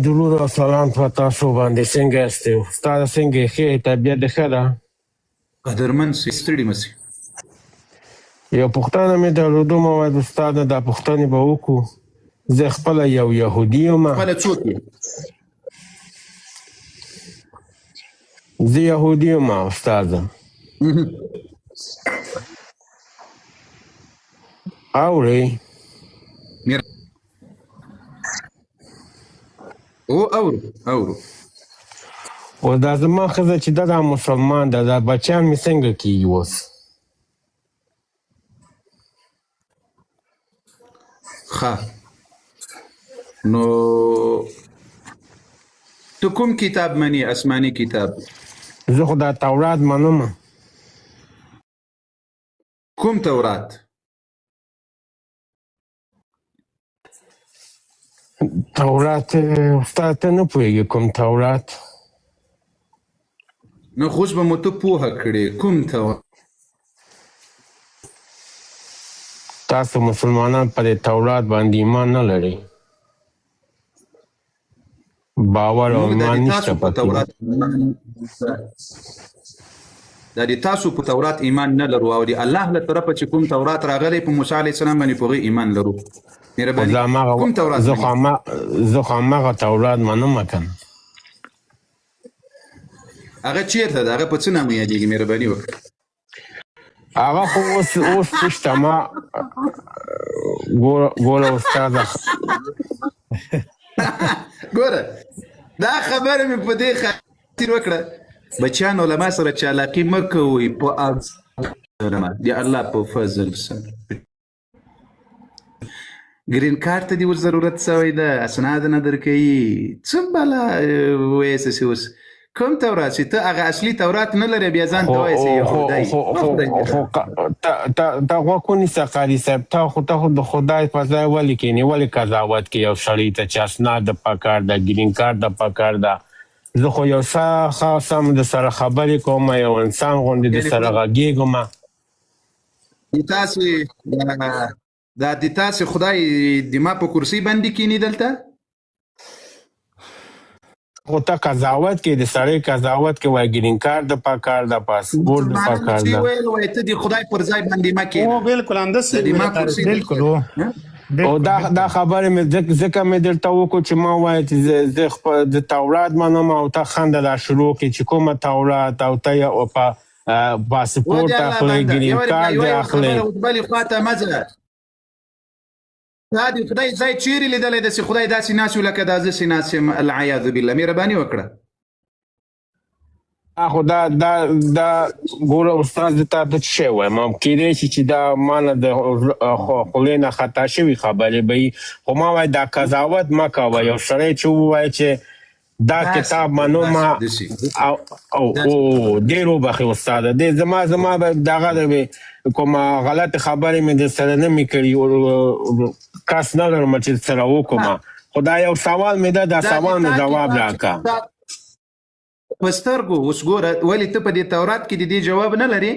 درود او سلام په تاسو باندې څنګه یاست؟ استاد څنګه یې؟ ښه طبیعت دې ښه ده؟ قدرمن سي ستړي مه سي. یو پوښتنه مې درلوده، ما ویل استاده دا پوښتنې به وکړو. زه خپله یو یهودي یم. خپله څوک یې؟ زه یهودي یم استاده. اورئ؟ اورو. اوس دا زما ښځه چې ده دا مسلمان ده، دا بچیان مې څنګه کېږي اوس؟ ښه نو ته کوم کتاب منې؟ آسماني کتاب؟ زه خو دا تورات منم. کوم تورات؟ تورات استاد ته نه پوهېږي کوم تورات؟ نو خو اوس به مو ته پوهه کړې کوم تورات؟ تاسو مسلمانان په دې تورات باندې ایمان نه لرئ؟ باور او ایمان نشته پکې. دا د تاسو په تورات ایمان نه لرو او د الله له طرفه چې کوم تورات راغلی په موسی علیه السلام باندې په هغې ایمان لرو. مهرباني کوم تورات؟ زه خو هماغه تورات منم کنه. هغه چیرته ده؟ هغه په څه نامه یادېږي؟ مهرباني وکړه. هغه خو اوس نشته. ما ګوره استاده، ګوره دا خبره مې په دې خاطر وکړه بچیانو له ما سره چالاقي مه کوئ په د الله په فضل سره. ګرین کارت ته دې ور ضرورت سوی ده، اسناد نه درکوي، څه بلا ویسې اوس کوم تورات چې ته هغه اصلي تورات نه لرې بیا ځان ته وایې چې یهودی. ته غوږ ونیسه قاري صاحب، ته خو د خدای په ځای ولې کښېنې؟ ولې قضاوت کې یو سړي ته چې اسناد د پکار ده، ګرین کارت د پکار ده؟ زه خو یو سم د سره خبرې کوم، یو انسان غوندې د سره غږېږم. د تاسې خدای د ما په کرسۍ باندې کښېني دلته؟ خو ته قضاوت کې د سړی قضاوت کې وایي ګرین کارت د پکار ده، پاسپورټ د پکار ده. وایي ته د خدای پر ځای باندې مه کښېنه. بالکل همداسې بالکل. او دا خبره مې ځکه مې درته وکړو چې ما وایي چې زه د تورات منم او ته خنده را شروع کړې چې کومه تورات او ته پاسپورټ اخلې، ګرین کارت دې اخلې. بلې خواته مه ځه. دا د خدای ځای چیرې لیدلی ده چې خدای داسې ناست وي لکه دا زه چې ناست یم؟ العیاذ بالله. مهرباني وکړه. خو دا ګوره استاد، زه تا ته څه شی وایم؟ کېدای شي چې دا ما نه د خولې نه خطا شوي خبرې به وي، خو ما وایي دا قضاوت مه کوه. یو سړی چې ووایي چې دا کتاب منم او ډېر وبخښې استاده، زما به دغه کومه غلط خبرې مې در سره نه مې کړي، کس نه لرم چې سره وکړم. خو دا یو سوال مې ده، دا سوال مې ځواب راکړه. په سترګو اوس ګوره، ولې ته په دې تورات کې د دې جواب نه لرې؟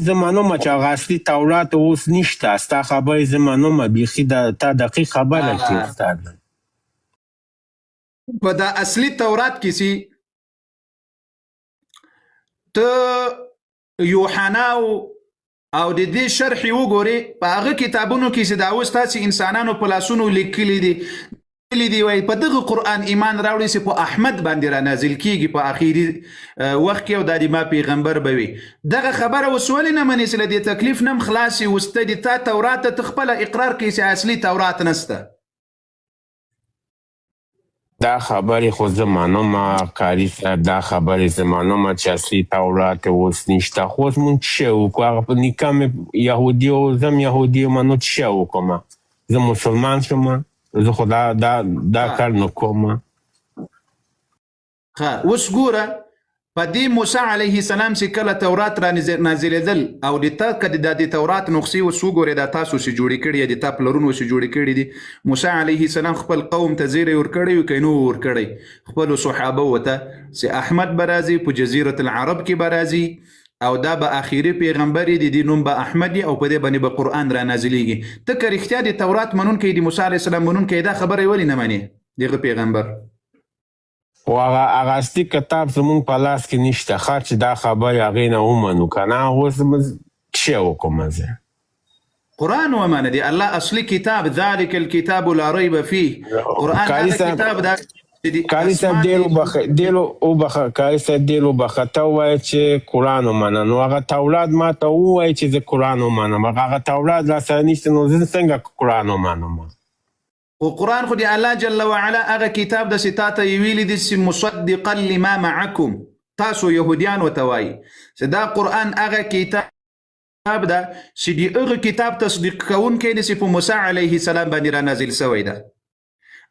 زه منم چې هغه اصلي تورات اوس نشته. ستا خبرې زه منم، بیخي تا دقیق خبره کړې استاد. په دا اصلي تورات کې چې ته یوحنا او د دې شرح وګورې، په هغه کتابونو کې چې دا اوس تاسې انسانانو په لاسونو لیکلي دي وایي په دغه قرآن ایمان راوړي چې په احمد باندې را نازل کیږي په اخري وخت کې او دا د ما پیغمبر به وي. دغه خبره اوس ولې نه منې چې له دې تکلیف نه م خلاص یې؟ اوس ته د تا تورات ته خپله اقرار کوي چې اصلي تورات نسته. دا خبرې خو زه منم قاري صاحب، دا خبرې زه منم چې اصلي تورات اوس نشته. خو اوس مونږ څه شی وکړو؟ هغه په نکاح مې یهودي او زه هم یهودي یم، نو څه شی وکړم؟ زه مسلمان شم، زه خو دا کار نه کوم. ښه اوس ګوره، په دې موسی علیه السلام چې کله تورات را نازلېدل او د تا که د تورات نسخې اوس وګورې، دا تاسو چې جوړې کړي د تا پلرونو چې جوړې کړي دي، موسی علیه السلام خپل قوم ته زیری ورکړی و که نه ورکړی؟ خپلو صحابه ته چې احمد به راځي، په جزیرة العرب کې به راځي، او دا به اخیری پیغمبر دی، د نوم به احمد دی او په دې باندې به قرآن را نازلیږي. ته که رښتیا د تورات منونکی د موسی علیه السلام منونکی دا خبره یې ولې نه منې دغه پیغمبر؟ خو هغه اصلي کتاب زمونږ په لاس کې نشته. ښه چې دا خبرې هغې نه ومنو که نه، اوس څه وکړم زه؟ قرآن ومنه دی الله اصلي کتاب، ذلك الكتاب لا ريب فيه. قرآن هغه کتاب دا کاري صاحب ډېر وبخه. ته ووایه چې قرآن ومنه، نو هغه تورات ما ته ووایه چې زه قرآن ومنم. هغه تورات را سره نشته، نو زه څنګه قرآن ومنم؟ خو قرآن خو د الله جل وعلا هغه کتاب داسې تا ته یې ویلي دي چې مصدقا لما معکم، تاسو یهودیان ورته وایي چې دا قرآن هغه کتاب ده چې د هغه کتاب تصدیق کوونکی دی چې په موسی علیه السلام باندې را نازل شوی ده.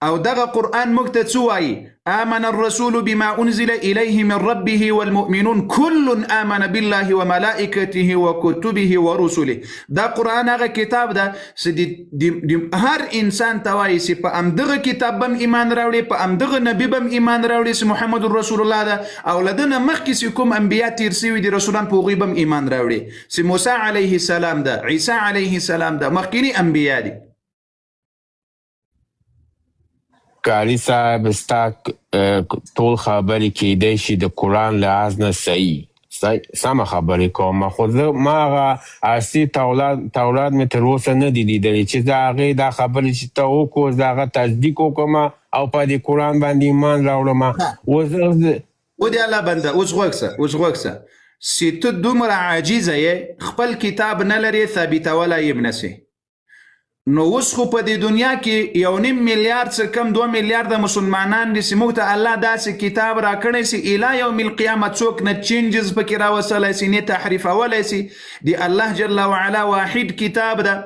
او دغه قرآن موږ ته څه وایي؟ آمن الرسول بما انزل الیه من ربه والمؤمنون كل آمن بالله وملائکته وكتبه ورسله. دا قرآن هغه کتاب ده چې هر انسان ته وایي چې په همدغه کتاب بم ایمان راوړي، په همدغه نبي بم ایمان راوړي چې محمد رسول الله ده، او له ده نه مخکې چې کوم انبیا تیر سوي دي رسولان په هغوی بم ایمان راوړي چې موسی علیه السلام ده، عیسی علیه السلام ده، مخکینی انبیا دي. کاري صاحب ستا ټول خبرې کیدی شي د قرآن لحاظ نه صحیح سمه خبرې کوم، خو ما هغه اصلي تورات مې تر اوسه نه دي لیدلي چې زه هغې دا خبرې چې ته وکړو زه هغه تصدیق وکړم او په دې قرآن باندې ایمان راوړم. و دې الله بنده اوس غوږ شه چې ته دومره عاجزه یې خپل کتاب نه لرې ثابتولی یې نسې. نو اوس خو په دې دنیا کې 1.5 میلیارد څه کم 2 میلیارده مسلمانان دي چې موږ ته الله داسې کتاب راکړی چې الی یوم القیامه څوک نه چینجز پکې راوستلی سي نه تحریفولی سي. د الله جل وعلا واحد کتاب ده،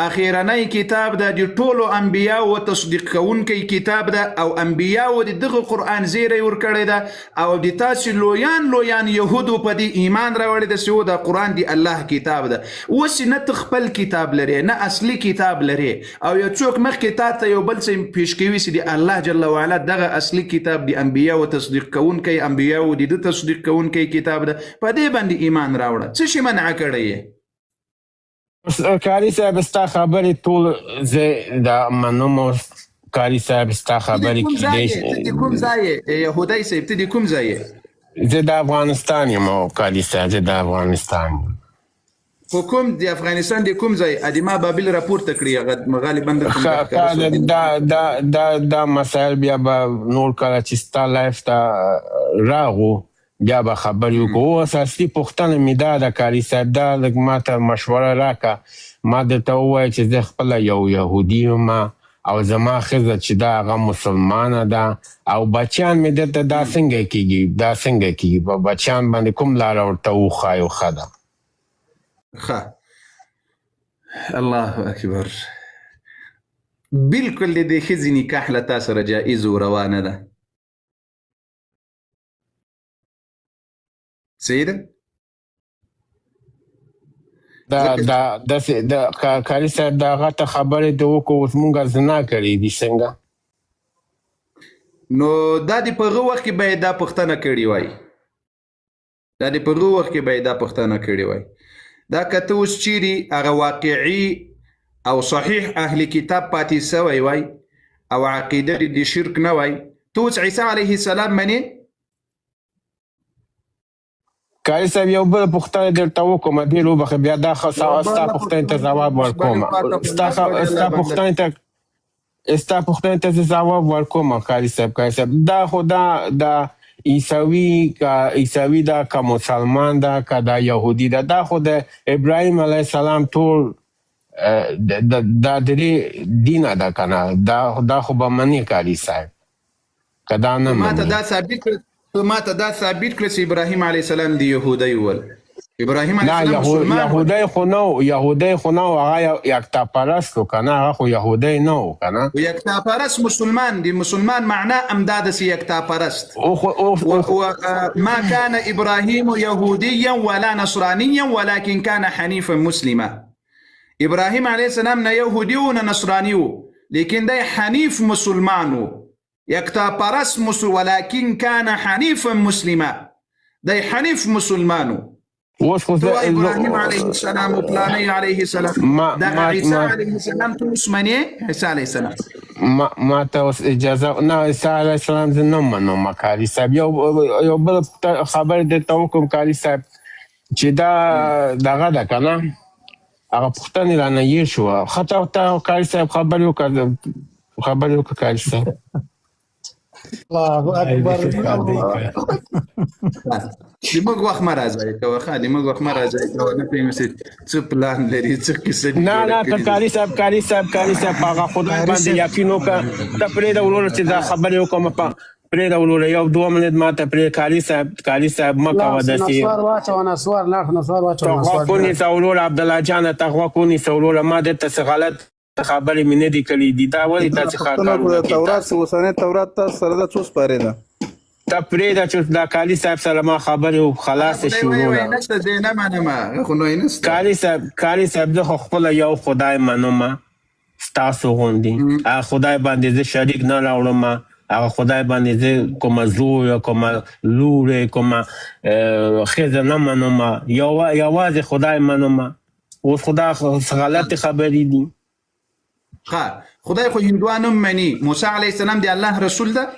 اخیرنی کتاب ده، د ټولو انبیاو تصدیق کوونکی کتاب ده، او انبیاو د دغه قرآن زیری ورکړی ده، او د تاسې لویان یهودو په دې ایمان راوړی ده چې دا قرآن د الله کتاب ده. اوس نه ته خپل کتاب لرې نه اصلي کتاب لرې، او یو څوک مخکې تا ته یو بل څه پیش کوي چې د الله جل وعلا دغه اصلي کتاب د انبیاو تصدیق کوونکی، انبیاو د ده تصدیق کوونکی کتاب ده، په دې باندې ایمان راوړه. څه شي منع کړی یې؟ کاري صاحب ستا خبرې ټول زه دا منم. کاري صاحب ستا خبرې کیدی شي. ته د کوم ځای یې یهودی صاحب؟ ته د کوم ځای یې؟ زه د افغانستان یم. کاري صاحب زه د افغانستان یم. خو کوم د افغانستان د کوم ځای؟ ادیما بابل راپورته کړي غالبا دا مسایل بیا به نور کله چې ستا لایف ته راغو بیا به خبرې وکړو. اوس اصلي پوښتنه مې دا ده کاري صاحب، دا لږ ما ته مشوره راکړه. ما درته ووایه چې زه خپله یو یهودي یم او زما ښځه چې ده هغه مسلمانه ده، او بچیان مې درته دا څنګه کېږي په بچیان باندې کوم لاره ورته وښایو؟ ښه ده. الله اکبر. بالکل د دې ښځې نکاح له تا سره جایز و روا نه ده. صحیح ده؟ کاري صاحب د هغه ته خبرې ته وکړو، اوس مونږ زنا کړې دي څنګه؟ نو دا د په هغه وخت کې به یې دا پوښتنه کړې وای. دا که ته اوس چیرې هغه واقعي او صحیح اهل کتاب پاتې سوی وای او عقیده د شرک نه وای، ته اوس عیسی علیه السلام منې؟ کاري صاحب یو بله پوښتنه درته وکړم، ډېر وبخښه بیا دا ستا پوښتنې ته ځواب ورکوم. ستا پوښتنې ته زه ځواب ورکوم کاري صاحب. دا خو دا عیسوي ده که مسلمان ده که دا یهودي ده، دا خو د ابراهیم علیه السلام ټول دا درې دینه ده که نه؟ دا خو به منې کاري صاحب که دا نه منې؟ ما ته دا ثابت کړه چې ابراهیم علیه السلام د یهودی ول. ابراهیم علیه السلام مسلمان یهودی خو نه و، هغه یکتا پرست و که نه؟ هغه خو یهودی نه و که نه؟ یکتا پرست مسلمان دی. مسلمان معنا امدا ده چې یکتا پرست. ما كان ابراهیم یهودیا ولا نصرانیا ولكن كان حنیفا مسلما. ابراهیم علیه السلام نه یهودی و نه نصرانی و، لیکن دی حنیف مسلمان و، یکتا پرست ولكن كان حنیفا مسلما. دی حنیف مسلمانو. اوس خو تو ابراهیم علیه السلام او پلانی علیه السلام دا عیسی علیه السلام تو اسمنی عیسی علیه السلام ما ته اوس اجازه نه عیسی علیه السلام زه نه منم کاري صاحب یو بل خبر درته وکړم کاري صاحب چې دا دغه ده که نه هغه پوښتنې رانه هېر شوه ښه ته کاري صاحب خبرې وکړه کاري صاحب الله اکبر د موږ وخت مه راځئ کوه ښه د موږ وخت مه راځئ کوه نه پوهېږم چې څه پلان لري څه کیسه دي نه ته کاري صاحب په هغه خدای باندې یقین وکړه ته پرېږده وروره چې دا خبرې وکړم پرېږده وروره یو دوه منټ ماته پرېږده کاري صاحب مه کوه داسې نسوار واچوه نسوار لاړ نسوار واچوه ته غوږ ونیسه وروره عبدالله جانه ته غوږ ونیسه وروره ما درته څه غلط خبرې مې نه دي کړي دي دا ولې تاسې پښتنو تورات اوسنی تورات تاسو سره دا څو سپارې ده ته پرېږده چې دا کالي صاحب سره ما خبرې خلاصې شي وروره نشته دی نه منم خو نو نشته کالي صاحب زه خو خپله یو خدای منم ستاسو غوندې هغه خدای باندې زه شریک نه راوړم هغه خدای باندې زه کومه زوی کومه لور کومه ښځه نه منم یوازې خدای منم اوس خدا غلطې خبرې دي خدای خو هندوان هم مني موسی علیه السلام د الله رسول ده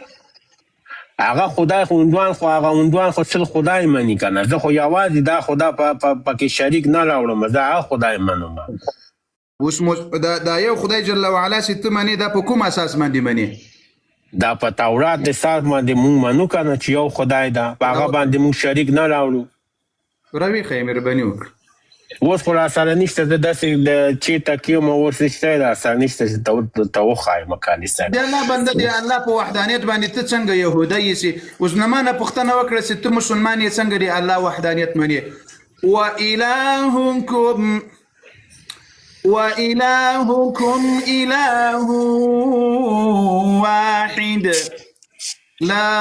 هغه خدای خو هندوان خو څل خدای مني که نه زه خو یوازې دا خدا پکې شریک نه راوړم زه هغه خدای منم اوس دا یو خدای جل وعلا چې ته منې دا په کوم اساس باندې منې دا په تورات اساس باندې مونږ منو که نه چې یو خدای ده په هغه باندې مونږ شریک نه راوړو راویښه مهرباني وکړه اوس خو راسره نشته زه داسې چېرته کېم اوس شته راسره نشته چې ته وښایم کالي صاحب د الله بنده د الله په وحدانیت باندې ته څنګه یهودی یې اوس نه ما نه پوښتنه وکړه چې ته مسلمان یې څنګه د الله وحدانیت منې وإلهكم إله واحد لا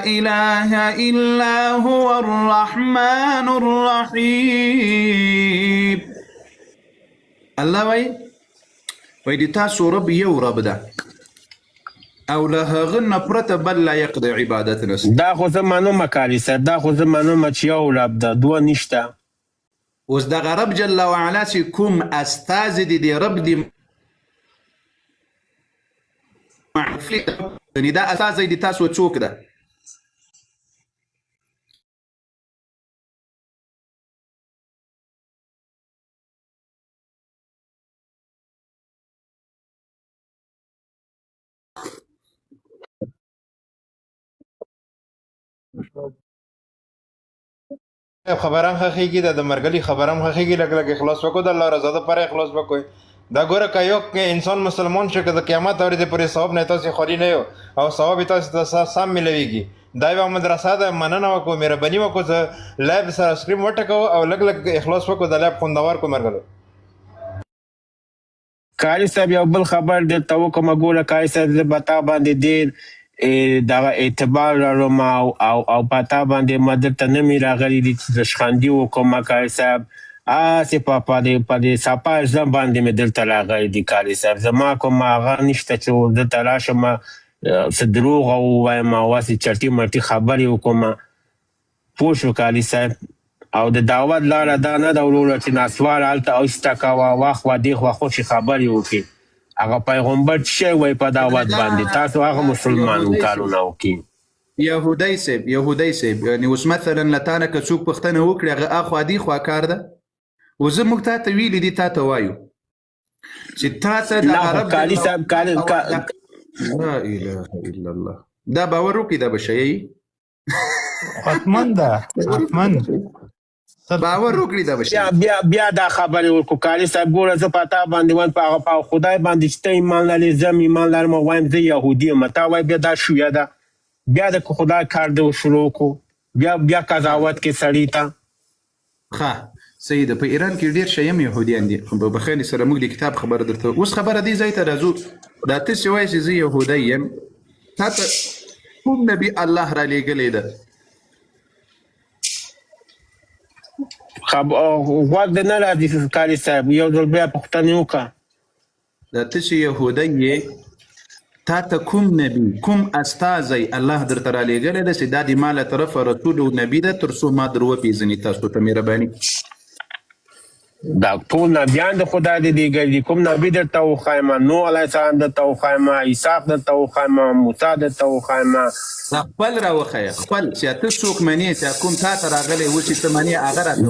إله إلا هو الرحمن الرحيم الله وای د تاسو رب یو رب ده او له هغه نه پرته بل لایق د عبادت نشته دا خو زه منم کالي صاحب دا خو زه منم چې یو رب ده دوه نشته اوس دغه رب جل وعلا چې کوم استازی دی د رب دی معرفي دا استازی د تاسو څوک ده خبرم خخېږي د مرګلي خبرم خخېږي لګ اخلاص وکړو د الله رضا لپاره اخلاص وکړئ دا ګوره که یو انسان مسلمان شو که د قیامت ورځې پورې ثواب نه تاسې خالي نه یو او ثواب یې تاسې ته سم میلویږي دا یوه مدرسه ده مننه وکړو مهرباني وکړو چې لایب سره سکریم وټکوو او لږ اخلاص وکړو د لایب خوندور کړو مرګلو کالي صاحب یو بل خبر درته وکړم ګوره کالي صاحب زه په تا باندې ډېر دغه اعتبار لرم او په تا باندې ما درته نه مې راغلي دي چې دشخندي وکړم کالي صاحب هسې په دې سپا ژم باندې مې دلته راغلی دي کالي صاحب زما کوم هغه نشته چې دلته راشم څه دروغ ووایم او هسې چټي مټي خبرې وکړم پوه شو کالي صاحب او د دعوت لاره دا نه ده وروره چې نسوار هلته ایسته کوه واخوا دېخوا خوشې خبرې وکړي هغه پیغمبر څه شی وایي په دعوت باندې تاسو هغه مسلمان کارونه وکړي یهودی صاحب یعنې اوس مثلا له تا نه که څوک پوښتنه وکړي هغه اخوا دېخوا کار ده و زه موږ تا ته ویلي دي تا ته وایو چې تا ته د عرب کالي صاحب لا اله الا الله دا باور وکړي دا به شی حتمن ده حتمن باور وکړي دا به شی بیا دا خبرې وکړو کالي صاحب ګوره زه په تا باندې وایم په خدای باندې چې ته ایمان لرې زه هم ایمان لرم وایم زه یهودي یم تا وایي بیا دا شویه ده بیا د خدای کار دې شروع کړو بیا قضاوت کې سړي ته ښه صحیح ده په ایران کې ډېر شیان یهودیان دي خو بخیل سره موږ د کتاب خبره درته اوس خبره دې ځای ته راځو دا تاسې وایي چې زه یهودی یم تا ته کوم نبي الله را لېږلی ده غوږ دې نه راځي کالي صاحب یو ځل بیا پوښتنې وکړه دا ته چې یهودی یې تا ته کوم نبی کوم استازی الله درته رالیږلی ده چې دا د ما له طرفه رسول او نبي ده تر څو ما در وپېژني تاسو ته مهرباني دا ټول نبیان د خدای د دیګر دي کوم نبی درته وښایم نوح علیه السلام درته وښایم عیسی درته وښایم موسی درته وښایم خپل راوښیه خپل چې ته څوک منې چې کوم تا ته راغلی و چې ته منې هغه راته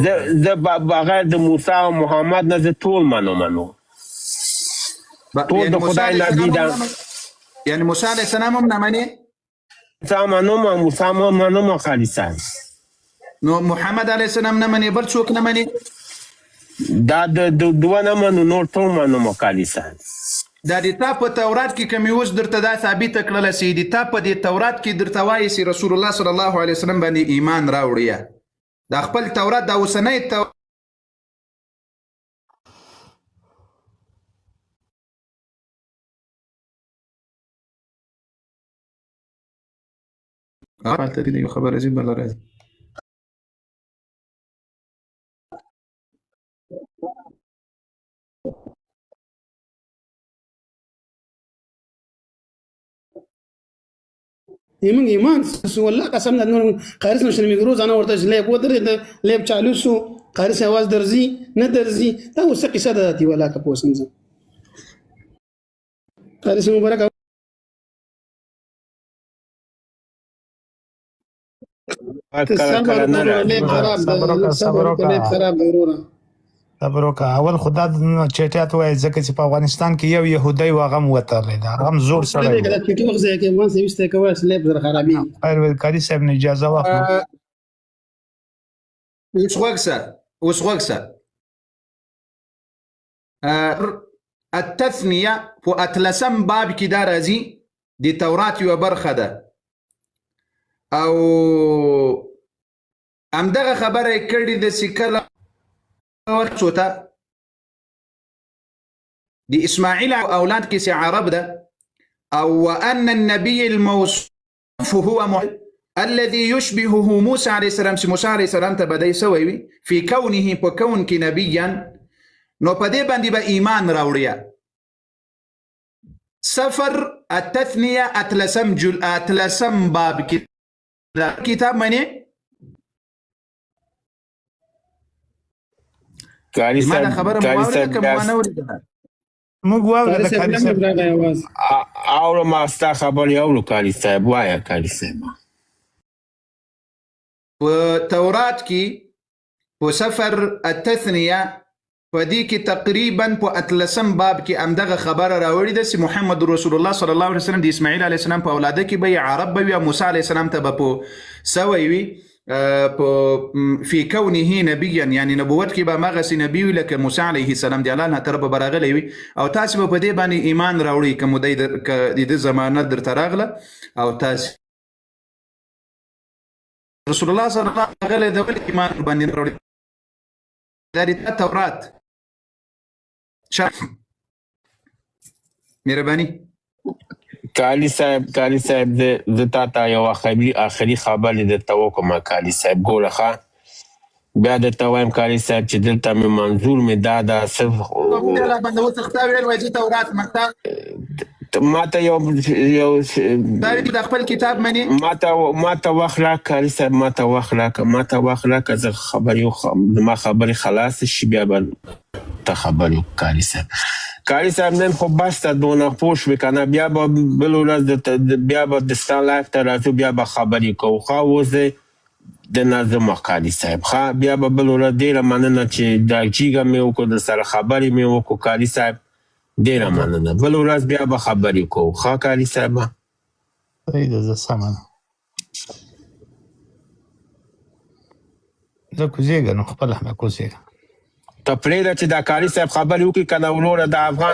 زه بغیر د موسی او محمد نه زه ټول منو ټول د خدای نبی ده یعنی موسی علیه السلام هم نه منې موسی منم خالي صاحب نو محمد علیه السلام نه منې بل څوک نه منې دا د دوه نه منو نور ټول منم خالي صاحب دا د تا په تورات کې کوم اوس درته دا ثابته کړله چې د تا په دې تورات کې درته وایي چې رسول الله صلی الله علیه وسلم باندې ایمان راوړیه دا خپل تورات دا اوسنی خبر عجیب بل راځي ایمان ایمان سو والله قسم ده نور قارس نشم میگروز انا ورته لیب ودر لیب چالو سو قارس आवाज درځي نه درځي دا اوس قصه ده دی ولا کا پوسم زه قارس مبارک صبر وکړه اول خدا چټیات وای ځکه چې په افغانستان کې یو يهودي واغم وته دا غم زور سره دی دا چې ټوخ ځای کې وان سويسته کوي سلیب زر خرابي خیر کاری صاحب نه اجازه واخلو اوس وګسه التثنيه په اتلسم باب کې دا راځي د تورات یو برخه ده او همدغه خبره کړې د سکله ورڅوته د اسماعیل اولاد کې سي عرب ده او وان النبي الموصوف هو الذي يشبهه موسى عليه السلام چې موسی عليه السلام ته بدای سوی وي في كونه په كون کې نبيا نو په دې باندې به ایمان راوړیا سفر التثنيه اتلسم باب کتاب معنی کاری صاحب موږ واورو د کاری صاحب او ما ستا خبرې اورو کاری صاحب وایا کاری صاحب په تورات کې په سفر التثنيه په دې کې تقریبا په اتلسم باب کې همدغه خبره راوړې ده چې محمد رسول الله صلی الله علیه وسلم د اسماعیل علیه السلام په اولاده کې به عرب به وي او موسی علیه السلام ته به په سوی وي في كونه نبيا يعني نبوت کې به مغه نبی لکه موسی علیه السلام دی الله نه تر به براغلی وي او تاسو په دې باندې ایمان راوړي کوم د دې زمانه در تراغله او تاسو رسول الله صلی الله علیه وسلم د ایمان باندې راوړي دا د تورات مهرباني کالی صاحب د تا ته یو آخري خبرې درته وکړم کالی صاحب ګوره بیا درته وایم کالی صاحب چې دلته مې منظور مې دا ده صرف ما ته یو د خپل کتاب منی ما ته وخت راکړه کالی صاحب ما ته وخت راکړه زه زما خبرې خلاص شي بیا به ته خبرې وکړه کالی صاحب نن خو بس ته دونه پوه شوې که نه بیا به بل ورځ بیا به د ستا لایف ته راځو بیا به خبرې کوو اوس دی د نظم کالی صاحب بیا به بل ورځ ډېره مننه چې دا جیګه مې وکړو در سره خبرې مې وکړو کالی صاحب ډېره مننه بل ورځ بیا به خبرې کوو کالی صاحب صحیح ده زه سمه ده زه کوزېږه نو خپله مې کوزېږه ته پرېږده چې دا کاري صاحب خبرې وکړي که نه وروره د افغان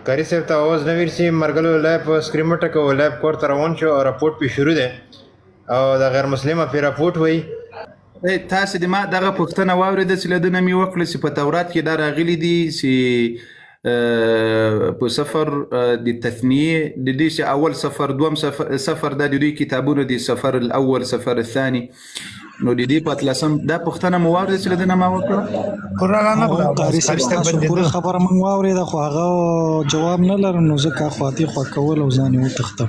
کاري صاحب ته اواز نه ورسي مرګلو لایف سکرین ټکو لایف کور ته روان شو او راپورټ پې شروع دی او د غیر مسلمه پې راپورټ وایي تاسو د ما دغه پوښتنه واورېده چې له ده نه مې وکړه چې په تورات کې دا راغلي دي چې په سفر د تثنیه د دې چې اول سفر دوم سفر دا د دوی کتابونو دي سفر الاول سفر الثاني نو د دې په اتلسم دا پوښتنه مو واورېده چې له ده نه ما وکړه قرآن نه قاری قاری صاحب صاحب تاسو پوره بندېده خبره مونږ واورېده خو هغه جواب نه لرم نو ځکه خواطی خوا کول او ځان یې وتښتم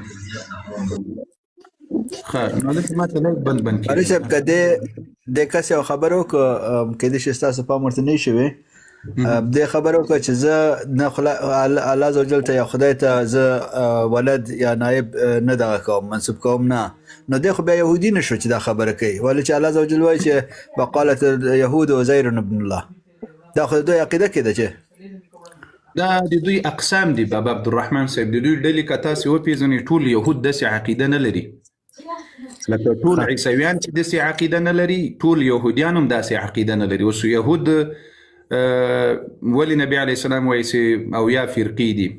ښه نو دلته ماته لږ بند علي کېږي صاحب که د کس یو خبر وکړو کېدای شي ستاسو پام ورته نه شوي د خبر وکړه چې زه نه الله عزوجل ته یا خدای ته زه ولد یا نائب نه دغه کوم منصوب کوم نه نو دی خو بیا یهودي نشو چې دا خبره کوي ولې چې الله عزوجل وایي چې وقالت اليهود عزير ابن الله دا خو دوی عقیده کې ده چې دا د دوی اقسام دي بابا عبدالرحمن صاحب د دوی ډلې که تاسې وپېژنئ ټول یهود داسې عقیده نه لري لکه ټول عیسویان چې داسې عقیده نه لري ټول یهودیان هم داسې عقیده نه لري اوس یهود ولې نبی علیه السلام وایي چې اویا فرقې دي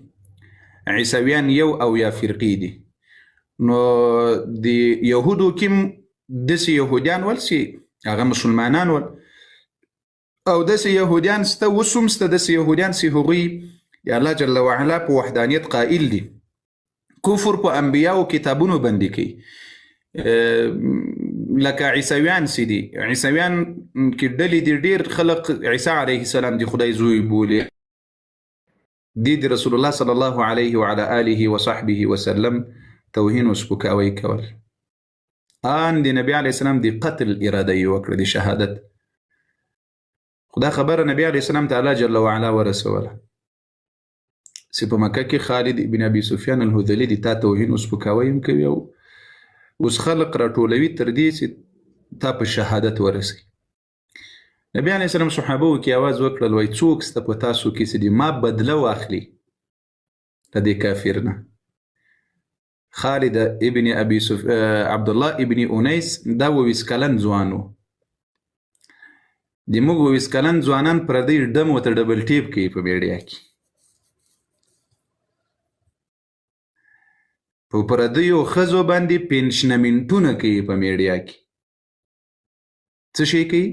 عیسویان یو اویا فرقې دي نو د یهودو کې داسې یهودیان ول چې هغه مسلمانان ول او داسې یهودیان سته اوس هم سته داسې یهودیان چې هغوی د الله جل وعلا په وحدانیت قائل دي کفر په انبیاو کتابونو باندې کوي لکه عیسویان چې دي عیسویان کې ډلې دي ډېر خلق عیسی علیه السلام د خدای زوی بولي دي د رسول الله صلی الله علیه وعلى آله وصحبه وسلم توهین او سپکاوی کول ان د نبی علیه السلام د قتل اراده یې وکړه د شهادت خدا خبره نبی علیه السلام تعالی جل وعلا ورسوله چې په مکه کې خالد ابن ابي سفیان الهذلي د تا توهین او سپکاوی هم کوي او اوس خلق راټولوي تر دې چې تا په شهادت ورسي نبی علیه السلام صحابه کې आवाज وکړل وای څوک ست په تاسو کې چې ما بدله واخلي د دې کافر نه خالد ابن ابي عبد الله ابن انيس دا وسکلن ځوانو د موږ وسکلن ځوانان پر دې ډم وته ډبل ټیپ کوي په میډیا کې په پردیو ښځو باندې پنشنمنټونه کوي په میډیا کې څه شي کوي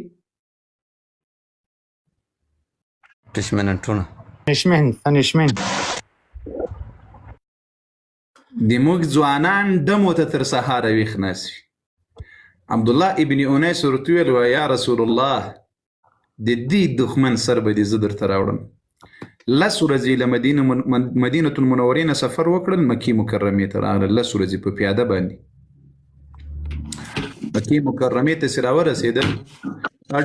پنشمنټ د موږ ځوانان ډم وته تر سهاره ویښ ناسي عبد الله ابن انیس ورته ویل یا رسول الله د دې دښمن سر به دې زه درته راوړم لس ورځې له مدینة المنورې نه سفر وکړل مکې مکرمې ته راغلل لس ورځې په پیاده باندې مکې مکرمې ته چې راورسېدل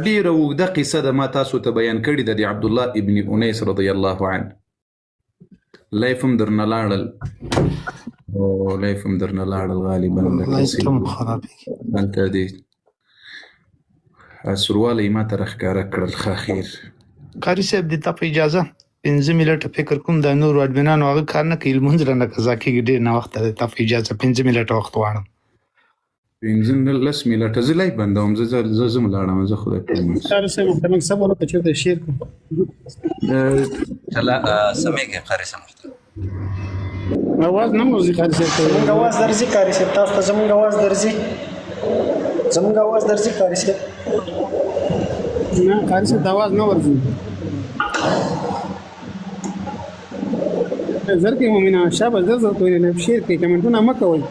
ډېره اوږده قصه ده ما تاسو ته بیان کړې ده د عبدالله ابن انیس رضی الله عنه لایف هم درنه لاړل غالبا دلته دی سرواله یې ما ته راښکاره کړل ښه خیر قاری صاحب د تا په اجازه 15 منټه فکر کوم د نور اډمنانو هغه کار نه کوي لمونځ رانه قضا کېږي ډېر نه وخت د تا په اجازه 15 منټه وخت غواړم 15 لس منټه زه لایف بندوم زه ځم لاړم زه خدای پوهېږم قاری صاحب محترم صاحب ورته چېرته شیر کړو سمې کې قاری صاحب اواز نه موزي قاری صاحب زمونږ اواز درځي قاری صاحب تاسو ته زمونږ اواز درځي قاری صاحب نه قاری صاحب د اواز نه ورځي زر کې مومنه شابه زر کوی نه شیر کې کمنټونه مکوئ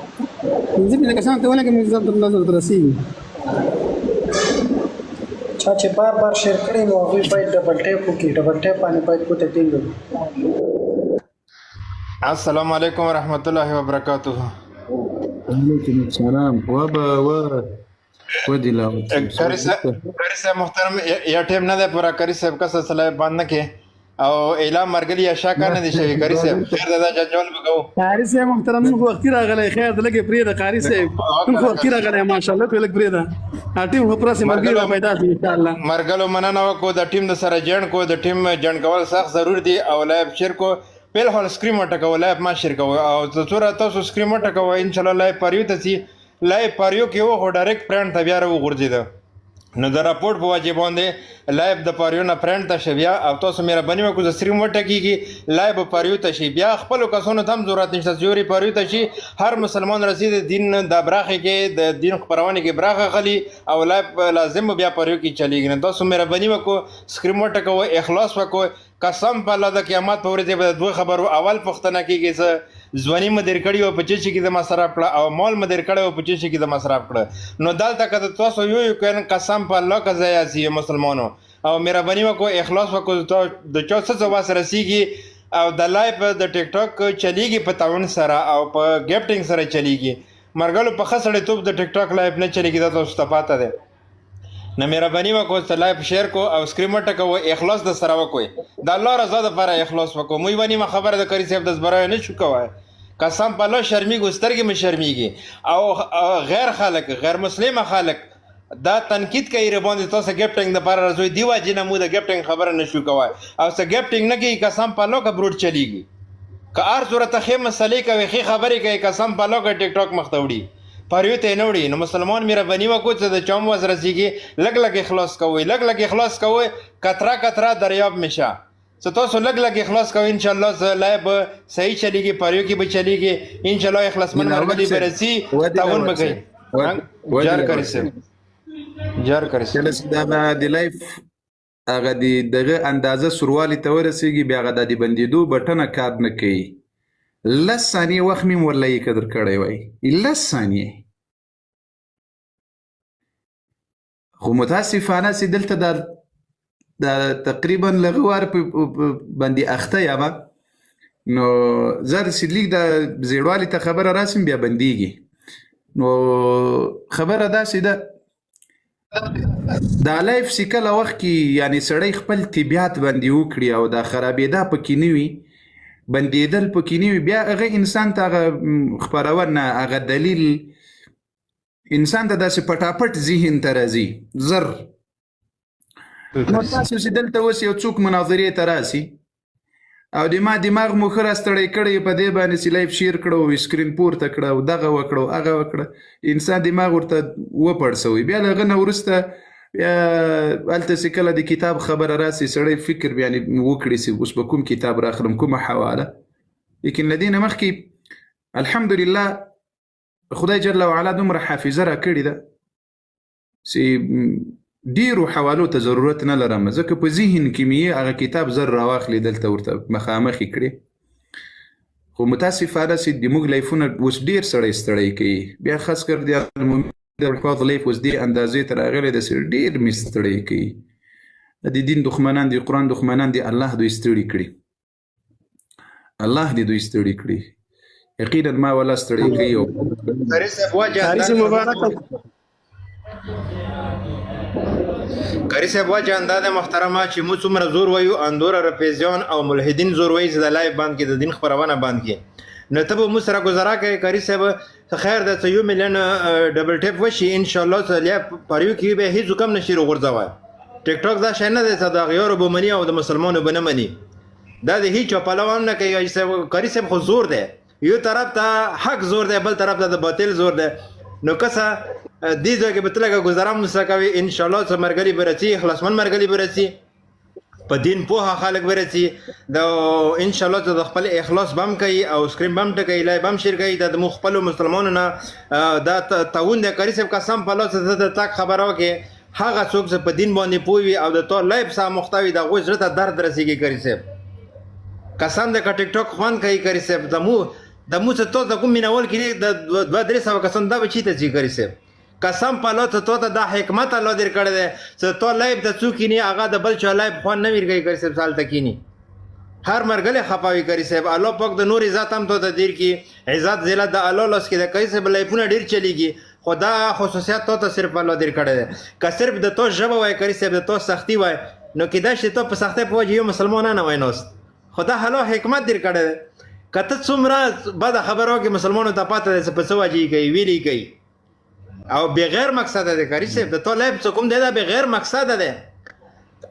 زه به کسان ته ولګم زر تر نظر ترسي چا چې بار شیر کړي نو هغه باید ډبل ټیپ وکړي ډبل ټیپ باندې باید کوته ټینګ السلام علیکم ورحمۃ اللہ وبرکاتہ وعلیکم السلام ودی لا قاری صاحب محترم یا ټیم نه ده پورا قاری صاحب کا سلسله باندې کې او اعلان مرګلی یا شاکر نه دي شوی قاری صاحب خیر دا جوړ وکاو قاری صاحب محترم موږ وخت راغلی خیر دلګه پرې د قاری صاحب موږ وخت راغلی ماشاءالله په لګ پرې دا ټیم خو پرسه مرګلی پیدا شي ان شاء الله مرګلو مننه وکړو د ټیم د سره جوړ کو د ټیم جوړ کول سخت ضرور دي او لایو شیر کو په هول سکرین وټکو لایو ما شیر کو او څوره تاسو سکرین وټکو ان شاء الله لایو پریو ته سي لایو پریو کې و ډایرکټ پرنټ ته بیا وګرځیدو نو د راپورټ په واجب باندې لایو د پریو نه پرنټ ته شویا او تاسو مې بنی وکړو د سکرین وټکیږي لایو پریو ته شي بیا خپل کسونو تم ضرورت نشته جوړي پریو ته شي هر مسلمان رسید دین د براخه کې د دین خبرونه کې براخه خلی او لایو لازم بیا پریو کې چلیږي نو تاسو مې بنی وکړو سکرین وټکو اخلاص وکړو قسم په الله د قیامت په ورځ به د دوه خبرو اول پوښتنه کېږي چې ځواني مې در کړې وه په څه شي کې د مصرف کړه او مال مې در کړی وه په څه شي کې د مصرف کړه. نو دلته که د تاسو یو کوین قسم په الله که زه یاسي مسلمانو او مهرباني وکړو اخلاص وکړو د چا څه ځواب رسیږي او د لایف د ټیک ټاک چلیږي په تعاون سره او په ګفټینګ سره چلیږي. مرګلو په ښه سړیتوب د ټیک ټاک لایف نه چلیږي دا تاسو ته پاته دی. نو مهرباني وکړو چې لایف شیر کو او سکرین وټکوئ اخلاص د سره وکړئ د الله رضا دپاره اخلاص وکړو. موږ به نیمه خبره د کري صاحب د زبرایو نه شو کوی قسم په الله شرمیږو سترګې مې شرمیږي او غیر خلک غیر مسلمه خلک دا تنقید کوي رباندې تاسو ګفټینګ دپاره راځئ دې وجې نه موږ د ګفټینګ خبره نه شو کوی او څه ګفټینګ نه کوي قسم په الله که بروډ چلیږي که هر صورته ښې مسلې کوي ښې خبرې کوي قسم په الله که ټیک ټاک مخ ته وړي پریو ته یې نه وړي. نو مسلمان مهرباني وکړو چې د چا هم وز رسېږي لږ لږ اخلاص کوئ لږ لږ اخلاص کوئ قطره قطره دریاب میں شه چې تاسو لږ لږ اخلاص کوئ انشاءالله لایف به صحیح چلیږي پریو کې به چلیږي انشاءالله اخلاصمند مرګلي به رسي تعاون به کوي. جار کړی صاحب جار کړی صاحب دا به د لایف هغه د دغه اندازه سروالي ته ورسېږي بیا هغه د بندېدو بټنه کار نه کوي. 10 ثانیې وخت مې ورله یې قدر کړی وای 10 ثانیې خو متاسفانه چې دلته د تقریبا لږ وار باندې اخته یم نو زه چې لیک د زیړوالي ته خبره راسم بیا بندېږي. نو خبره داسې ده دا لایف چې کله وخت کې یعنې سړی خپل طبیعت باندې وکړي او دا خرابېدا پکې نه وي بندېدل پکې نه وي بیا هغه انسان ته هغه خپرونه هغه دلیل انسان ته داسې پټاپټ ذهن ته راځي زر. نو تاسو چې دلته اوس یو څوک مناظرې ته راسي او د ما دماغ مو ښه راستړی کړی په دې باندې چې لایف شیر کړو سکرین پورته کړه او دغه وکړو هغه وکړه انسان دماغ ورته وپړسوي بیا له هغه نه وروسته هلته چې کله د کتاب خبره راسي سړی فکر یعنې وکړي چې اوس به کوم کتاب راخلم کومه حواله لیکن له دې نه مخکې الحمدلله خدای جل وعلا دومره حافظه راکړې ده چې ډیرو حوالو ته ضرورت نه لرم ځکه په ذهن کې مې هغه کتاب زر راواخلې دلته ورته مخامخ یې کړې خو متاسفانه چې زموږ لایفونه اوس ډېر سړی ستړی کوي بیا خاص کر د الحفاظ لایف اوس دې اندازې ته راغلی ده چې ډېر مې ستړی کوي د دین دښمنان دي قرآن دښمنان دي الله دوی ستړي کړي الله دې دوی ستړي کړي یقینا ما ولا ستړی کوي قاری صاحب وجه انداده محترمه چې مو څومره زور وایو اندوره رفیزیان او ملحدین زور وایي چې د لایف باندې کې د دین خپرونه باندې کې نو ته به مو سره ګزاره کوي قاری صاحب خیر د 1 ملیون ډبل ټیپ وشي انشاءالله چې پریو کې به هیڅ حکم نشي وغورځوي ټیک ټاک دا شی نه دی چې د غیرو به مني او د مسلمانو به نه مني دا د هیڅ پلو هم نه کوي قاری صاحب خو زور دی یو طرف ته حق زور دی بل طرف ته د باطل زور دی نو کسه دې ځای کې به ته لږه ګزاره هم سره کوي انشاءالله څه مرګلي به رسي اخلاصمند مرګلي به رسي په دین پوهه خلک به رسي د انشاءالله چې د خپل اخلاص به هم کوي او سکرین به هم ټکوي لایف به هم شیر کوي دا د مو خپلو مسلمانانو نه دا تعاون دی قاری صاحب قسم په الله چې د تاک خبره وکړې هغه څوک چې په دین باندې پوه وي او د تو لایف سره مخته وي د هغوی زړه ته درد رسېږي قاری صاحب قسم دی که ټیک ټاک خوند کوي قاری صاحب د مو څه تاسو د کوم مینول کې د 2-3 کسان دا به چېرته ځي قاری صاحب قسم په الله ته ته دا حکمت الله در کړی دی چې تو لایف ته څوک کیني هغه د بل چا لایف خوند نه ورکوي قاری صاحب سالته کیني هر مرګلی خفاوي قاری صاحب الله پاک د نور عزت هم ته دیر کړي عزت ذلت د الله لاس کې د قاری صاحب لایفونه ډېر چلیږي خو دا خصوصیات ته صرف الله در کړی دی که صرف د تو ژبه وای قاری صاحب د تو سختي وای نو کیدای شي ته په سختۍ په وجه یو مسلمان نه وای نوست خو دا الله حکمت در کړی دی که ته څومره بده خبره وکړې مسلمانو ته پاته دی چې په څه وجه یې کوي ویلې کوي او بغیر مقصد ده قاری صاحب د تو لایف څه کوم دی دا بغیر مقصد ده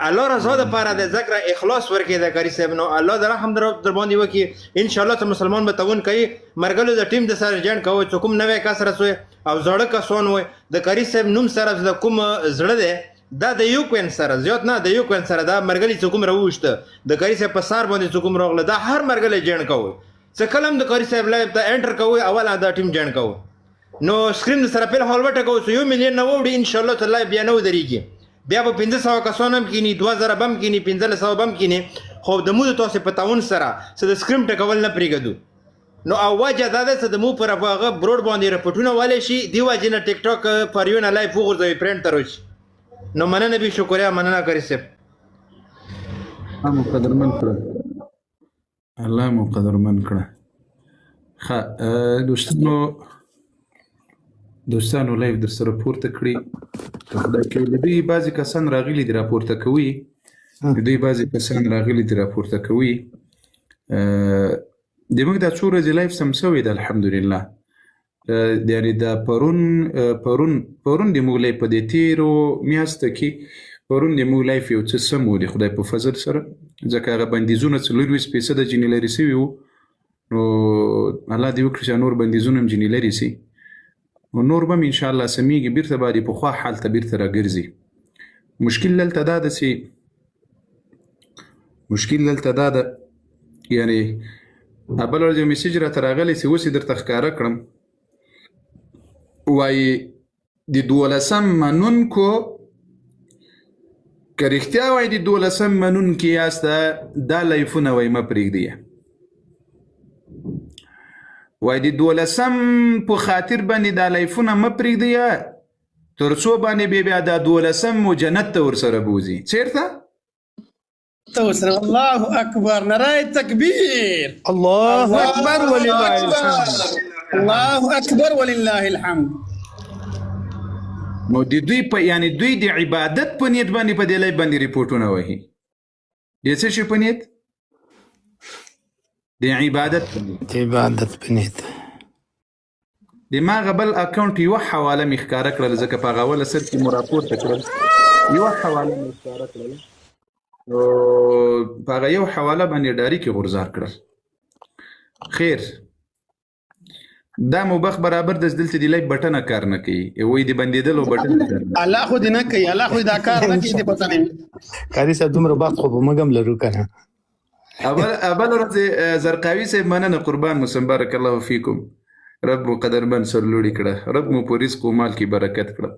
الله رضا دپاره د ذکر اخلاص ورکړي د قاری صاحب نو الله د رحم در باندې وکړي انشاءالله چې مسلمان به تعاون کوي مرګلو د ټیم د سره جوین کوي چې کوم نوی کس رسوي او زړه کسان وي د قاری صاحب نوم سره د کوم زړه دی دا د یو کوین سره زیات نه د یو کوین سره دا مرګلي چې کوم راوښته د قاری صاحب په سار باندې چې کوم راغله دا هر مرګلی جوین کوي چې کله هم د قاری صاحب لایف ته انټر کوي اول دا ټیم جوین کوي نو سکرین سره په هال وټکو چې 1 ملیون نه وړي انشاءالله تعالی بیا نو درېږي بیا به 500 کسان هم کینی 2000 بم کینی 1500 بم کینی خو د مو تاسو په تعاون سره څه د سکریم ټکول نه پرېږدو نو او وجه دا ده چې د مو پر هغه بروډ باندې رپورټونه والی شي دی وجې نه ټیک ټاک پریونه لایف وغورځوي پرنټ ته راشي نو مننه به شکریه مننه کاری صاحب مو قدرمن کړه الله مو قدرمن کړه ښه دوستانو لایف در سره پورته کړي خدای کوي د دوی بعضې کسان راغلي دي راپورته کوي راپورته کوي دموږ دا څو ورځې لایف سم سوی ده الحمدلله یعنې دا پرون دموږ لایف په دې تېرو میاشته کې پرون دموږ لایف یو څه سم و د خدای په فضل سره ځکه هغه بندیزونه 24% جنې لرې سوي وو نو الله دې وکړي چې نور بندیزونه هم جنې لرې سي نو نور به هم انشاءالله سمیږي بیرته به د پخوا حال ته بیرته راګرځي مشکل دلته دا ده یعنې بل ورځ یو میسیج راته راغلی چې اوس یې درته ښکاره کړم وایي د 12 منونکو که رښتیا وایي د 12 منونکي یاسته دا لایفونه وایي مه پرېږدئ وایي د 12 په خاطر باندې دا لایفونه مه پرېږدئ تر څو باندې بیا دا 12 مو جنت ته ورسره بوځي چېرته الله اکبر نعره تکبیر الله اکبر ولله الحمد الله اکبر ولله الحمد نو د دوی په یعنی دوی د عبادت په نیت باندې په دې لای باندې ریپورټونه وهي د څه شي په نیت د عبادت په نیت د ما غبل اکاونټ یو حواله مخکاره کړل ځکه په غوله سر کې راپورټ کړل یو حواله مخکاره کړل نو په یو حواله باندې ډاری کې غورځار کړل خیر دا مبخ برابر د دلته دی لایک بټن کار نه کوي وای دی بندیدلو بټن الله خو دې نه کوي الله خو دا کار نه کوي دې پته نه کاری صاحب دومره وخت خو مګم لرو کنه اول ورځ زرقاوي صاحب مننه قربان مسلم بارک الله فیکم رب مو قدرمن سر لوړي کړه رب مو په رزق او مال کې برکت کړه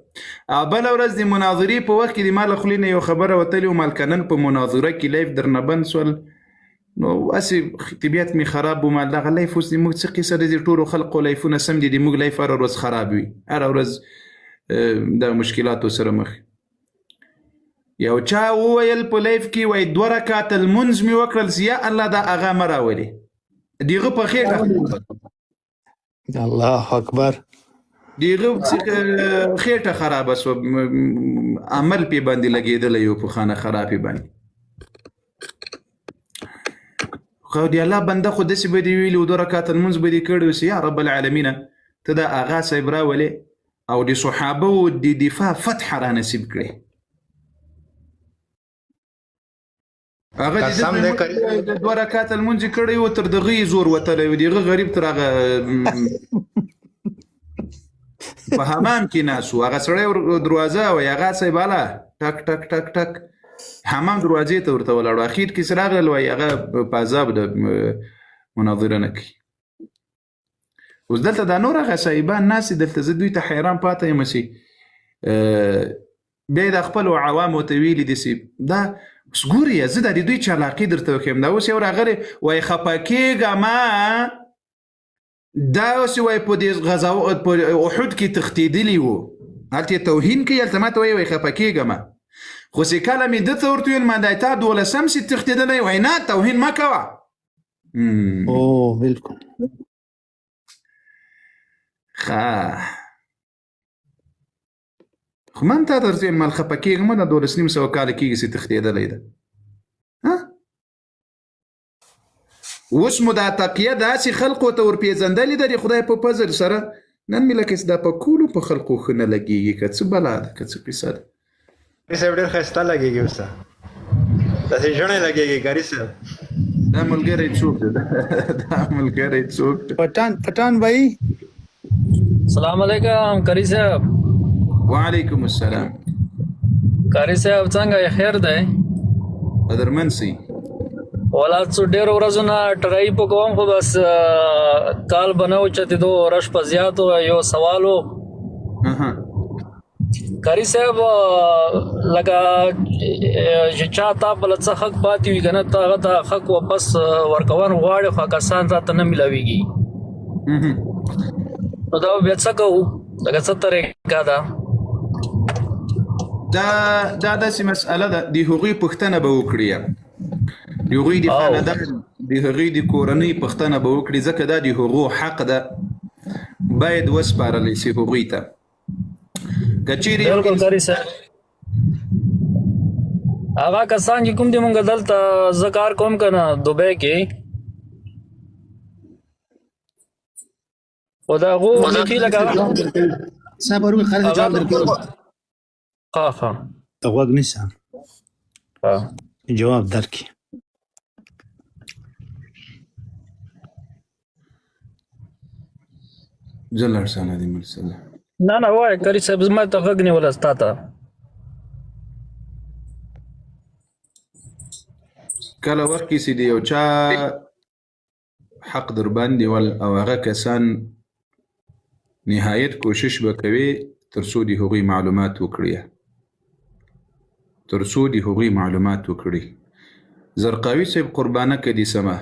اول ورځ د مناظرې په وخت کې د مال خلینه یو خبره وتلی او مالکنن په مناظره کې لایف درنه بنسول نو اسی طبیعت می خراب و مال دغه لایف اوس موږ څه قصه د ټولو خلقو لایفونه سم دي موږ لایف هر ورځ خراب وي هر ورځ د مشکلاتو سره مخ یو چا وویل په لایف کې وای 2 رکعات المنځ می وکړل یا الله دا اغه مراولي دیغه په خیر الله اکبر دیغه خیرته خراب اسو عمل په باندې لګیدل یو په خانه خرابې باندې خو دی الله بنده خو داسې به دی ویلي 2 رکعات المنځ به دی کړی اوس یا رب العالمین ته دا اغا صاحب راولې او د صحابه و د دفاع فتح را نصیب کړي هغه د 2 رکعات المنځ کړی و تر دغه زور وتلی و دغه غریب تر هغه په حمام کې ناست و هغه سړی دروازه وایي هغه صاحب اله ټک ټک ټک ټک حمام دروازې ته ورته ولاړو اخیر کې سره راغلل وایي هغه په عذاب د مناظره نه کوي اوس دلته دا نور هغه صاحبان ناست دلته زه دوی ته حیران پاته یم چې بیا د خپلو عوامو ته ویلي داسې دا اوس ګورې زه دا د دوی چالاقي درته وښیم دا اوس یو راغلی وایي خفه کېږه ما دا اوس وایي په دې په احد کې تښتېدلي وو هلته یې توهین کوي هلته ما ته وایي خفه کېږه ما خو چې کله مې ده ته ورته ویل ما دا تا 12 سي تښتېدلی وایي نه توهین مه کوه بالکل ښه خو ما هم تا ته ورته ویل مال خفه کېږم دا 12,500 کاله کېږي چې تښتېدلی ده اوس مو دا تقیه داسې خلقو ته ورپېژندلې ده د خدای په فضل سره نن مې لکه دا په کولو په خلقو ښه نه لګېږي که څه بلا ده که څه قصه ده صاحب ډېر ښایسته لګېږي اوس داسې ژڼې لګېږي کاري صاحب دا ملګری څوک دی دا ملګری څوک دی پټان بھائی السلام علیکم قاری صاحب وعلیکم السلام قاری صاحب څنګه خیر دی قدرمن سي ولات څو ډېر ورځو نه ټرای په کوم خو بس کال بنو چته دو رش په زیاتو یو سوالو کاری صاحب لکه چې چا تا بل څه حق پاتې وي کنه تا هغه ته حق واپس ورکون غواړي خو کسان راته نه ملاويږي نو دا بیا څه کوو لکه څه طریقه ده دا داسې مسأله ده د هغوی پوښتنه به وکړي د هغوی د خاندان د هغوی د کورنۍ پوښتنه به وکړي ځکه دا د هغو حق ده باید وسپارلی سي هغوی ته که چیرې بالکل کاری صاحب هغه کسان چې کوم دي مونږ دلته زه کار کوم کنه دوبۍ کې خو د هغو بیخي لکه صاحب ورو خالد جواب درکړو ها ته غوږ نیسه جواب درکړي زه لړسانه دي مرسله نه وای کاری صاحب زما ته غږ نیول ستا ته کله وخت کې چې د یو چا حق در باندې ول او هغه کسان نهایت کوشش به کوي تر څو د هغوی معلومات وکړي زرقاوي صاحب قربانه کدي سما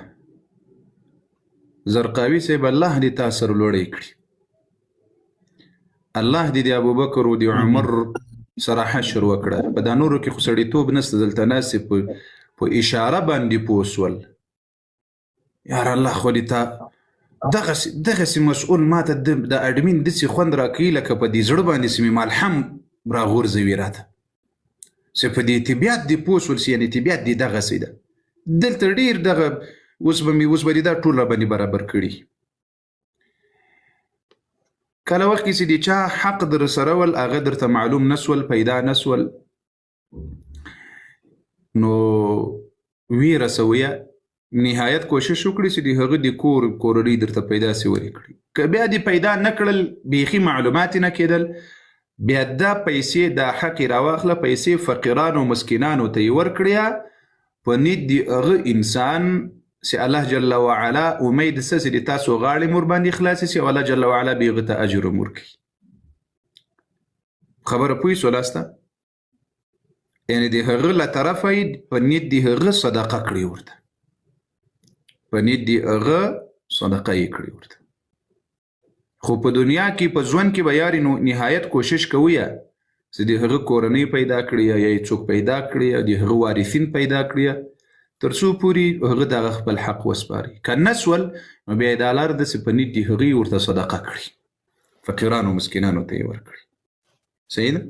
زرقاوي صاحب الله دې تاثر لوړی کړي الله دې د ابوبکر او د عمر سره حشر وکړه په دا نورو کې خو سړیتوب نسته دلته ناسې په اشاره باندې پوسول یار الله خو دې تا دغسې مسؤل ماته د اډمین داسې خوند راکوي لکه په دې زړه باندې سې مې مالحم راغورځوي راته چې په دې طبیعت دې پوسول سي یعنې طبیعت دې دغسې ده دلته ډېر دغه اوس به دې دا ټول راباندې برابر کړي کله وخت کې چې د چا حق در سره ول هغه درته معلوم نسول پیدا نسول نو ویره سویه نهایت کوشش وکړي چې د هغه د کورنۍ درته پیدا سي ورکړي که بیا دې پیدا نه کړل بیخي معلومات نه کېدل بیا دا پیسې دا حق راواخله پیسې فقیرانو مسکینانو ته یې ورکړیا په نیت د هغه انسان سي الله جل وعلا امید سس دي تاسو غاړي مور باندې خلاصي سي الله جل وعلا به غته اجر مور کوي خبره پوي سولاسته یعنی د هغه له طرفه په نیت د هغه صدقه کړی ورته په نیت د هغه صدقه یې کړی ورته خو په دنیا کې په ژوند کې به یاري نو نهایت کوشش کوي چې د هغه کورنۍ پیدا کړي یا یې څوک پیدا کړي یا د هغه وارثین پیدا کړي تر څو پورې هغه دغه خپل حق وسپاري که نسول نو بیا یې دا لار داسې په نیت د هغې ورته صدقه کړي فقیرانو مسکینانو ته یې ورکړي صحیح ده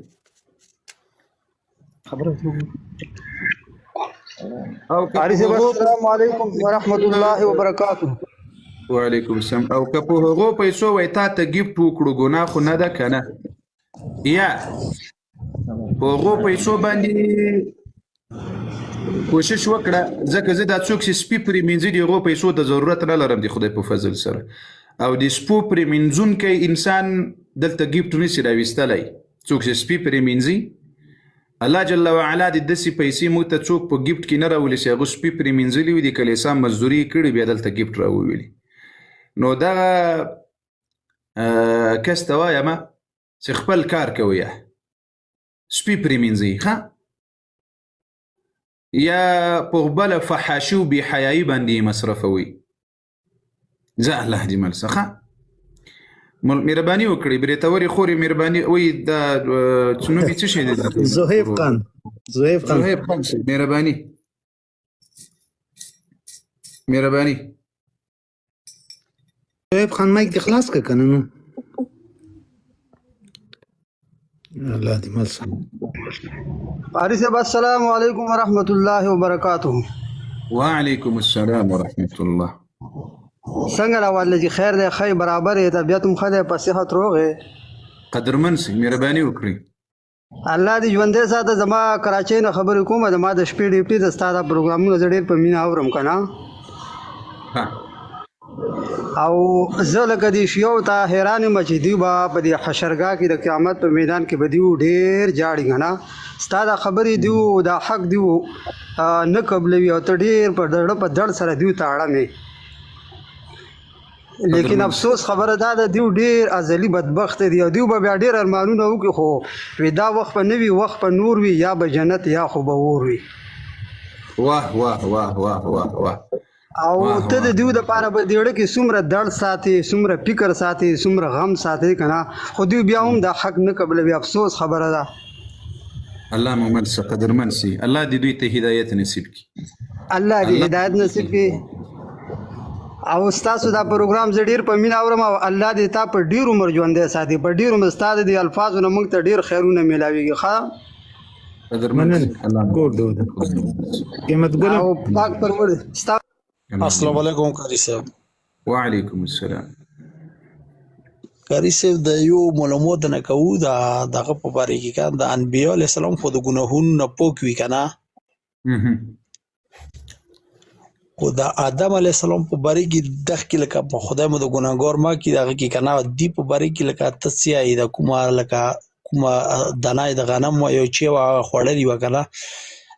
السلام علیکم ورحمت الله وبرکاته وعلیکم السلام او که په هغو پیسو وای تا ته ګفټ وکړو ګناه خو نه ده که نه یا په هغو پیسو باندې کوشش وکړه ځکه زه دا څوک چې سپي پرې مینځي د هغو پیسو د ضرورت نه لرم د خدای په فضل سره او د سپو پرې مینځونکی انسان دلته ګفټ نشي راویستلی څوک چې سپي پرې مینځي الله جل وعلا د داسې پیسې موږ ته څوک په ګفټ کې نه راولي چې هغه سپي پرې مینځلي وي د کلیسا مزدوري یې کړې بیا دلته ګفټ راوویلي نو دغه کس ته وایم چې خپل کار کوي سپي پرې مینځي ښه یا په بله فحاشي و بېحیایي باندې مصرفوي زه الله دې مل څخه مهرباني وکړئ برېتورې خورې مهرباني وایي دا څه نوم یې څه شی دی زهیب خان مهرباني زهیب خان مایک دې خلاص کړه که نه نو الله دې مل څه قاری صاحب السلام علیکم ورحمت الله وبرکاته وعلیکم السلام ورحمت الله څنګه راواله چې خیر دی خی برابر یې طبیعت هم ښه دی په صحت روغ یې قدرمن سي مهرباني وکړئ الله دې ژوندی ساته زما کراچۍ نه خبرې کوم زما د شپې ډیوټي د ستا دا پروګرامونه زه ډېر په مینه اورم که نه او زه لکه دې شیو ته حیران یم چې دوی به په دې حشرګاه کې د قیامت په میدان کې به دوی ډېر جاړي که نه ستا دا خبرې دوی دا حق دوی نه قبلوي او ته ډېر په زړه په دړ سره دوی ته اړه مې لیکن افسوس خبره دا ده دیو ډیر ازلی بدبخت دي او دیو به بیا ډیر ارمانونه وکړي خو وی دا وخت به نه وي وخت به نور وي یا به جنت یا خو به اور وي واه واه واه واه واه واه او ته د دیو دپاره به دې زړه کې څومره درد ساتي څومره فکر ساتي څومره غم ساتي که نه خو دیو بیا هم دا حق نه قبلوي افسوس خبره ده الله مو من څه قدرمن سي الله دې دوی ته هدایت نصیب کړي الله دې هدایت نصیب کړي او ستاسو دا پروګرام زه ډیر په مینه اورم او الله دې تا په ډیر عمر ژوندی ساتي په ډیر عمر ستا د دې الفاظو نه موږ ته ډیر خیرونه میلاویږي ښه قدرمن او پاک پرور ستا السلام علیکم قاری صاحب. وعلیکم السلام. قاری صاحب د یو معلومات نه کوو دا دغه په باره کې کان د انبیاء علیه السلام خو د ګناهونو نه پاک وي که نه خو د آدم علیه السلام په باره کې دغه کې لکه خدای مو د ګناهګار ما کړي دغه کې که نه دي په باره کې لکه ته څه یې د کومه دانه د غنم یو چې وه خوړلې وه که نه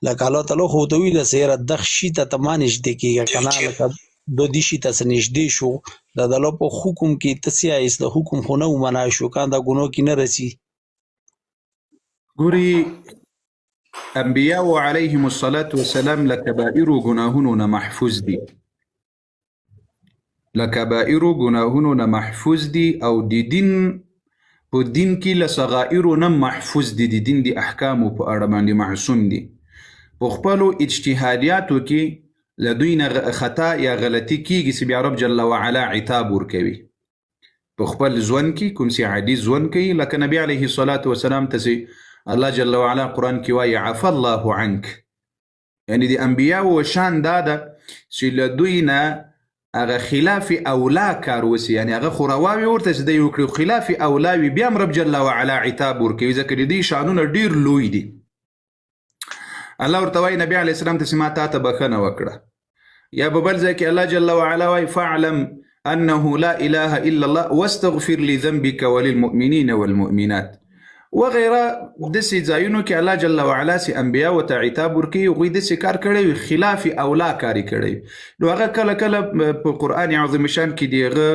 لکه الله تعالی خو ورته ویله سیره دغه شي ته ته ما نږدې کېږه که نه لکه دو دې شي ته څه نږدې شو د الله په حکم کې ته څه یایست د حکم خو نه ومنع شو کان دا ګناه کې نه رسي ګوري انبیاء علیهم الصلاة والسلام لکبائر گناهونو نه محفوظ دي لکبائر گناهونو نه محفوظ دي او د دین په دین کې له صغائرو نه محفوظ دي د دین د احکامو په اړه باندې معصوم دي په خپلو اجتهادیاتو کې له دوی نه خطا یا غلطي کېږي چې بیا رب جل وعلا عتاب ورکوي په خپل ژوند کې کوم چې عادي ژوند کوي لکه نبی علیه الصلاة والسلام ته چې الله جل وعلا قرآن کې وایي عفا الله عنک یعنی د انبیاو شان دا ده چې له دوی نه هغه خلاف اولا کار وسي یعنی هغه خو رواوي ورته چې دی وکړي خلاف اولا وي بیا هم رب جل وعلا عتاب ورکوي ځکه د دې شانونه ډیر لوی دي الله ورته وایي نبی علیه السلام ته چې ما تا ته بښنه وکړه یا په بل ځای کې الله جل وعلا وایي فاعلم انه لا اله الا الله واستغفر لذنبك وللمؤمنين والمؤمنات وغیره داسې ځایونو کې الله جل وعلا سي انبیا ورته عتاب ورکوي هغوی داسې کار کړی وي خلاف اولا کاري کړی نو هغه کله کله په قرآن عظیم شان کې د هغه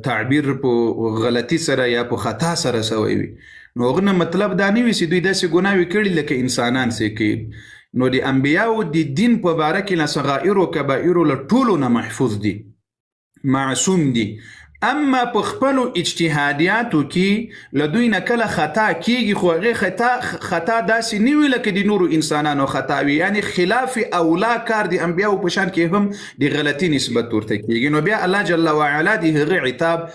تعبیر په غلطي سره یا په خطا سره سوی وي نو هغه نه مطلب دا نه وي چې دوی داسې ګناوې کړي لکه انسانان سې کوي نو د انبیاو د دین په باره کې نه صغائر او کبائر له ټولو نه محفوظ دي معصوم دي اما په خپلو اجتهادیاتو کې له دوی نه کله خطا کېږي خو هغې خطا داسې نه وي لکه د نورو انسانانو خطا وي یعنی خلاف اولا کار د انبیاو په شان کې هم د غلطي نسبت ورته کېږي نو بیا الله جل وعلا د هغې عتاب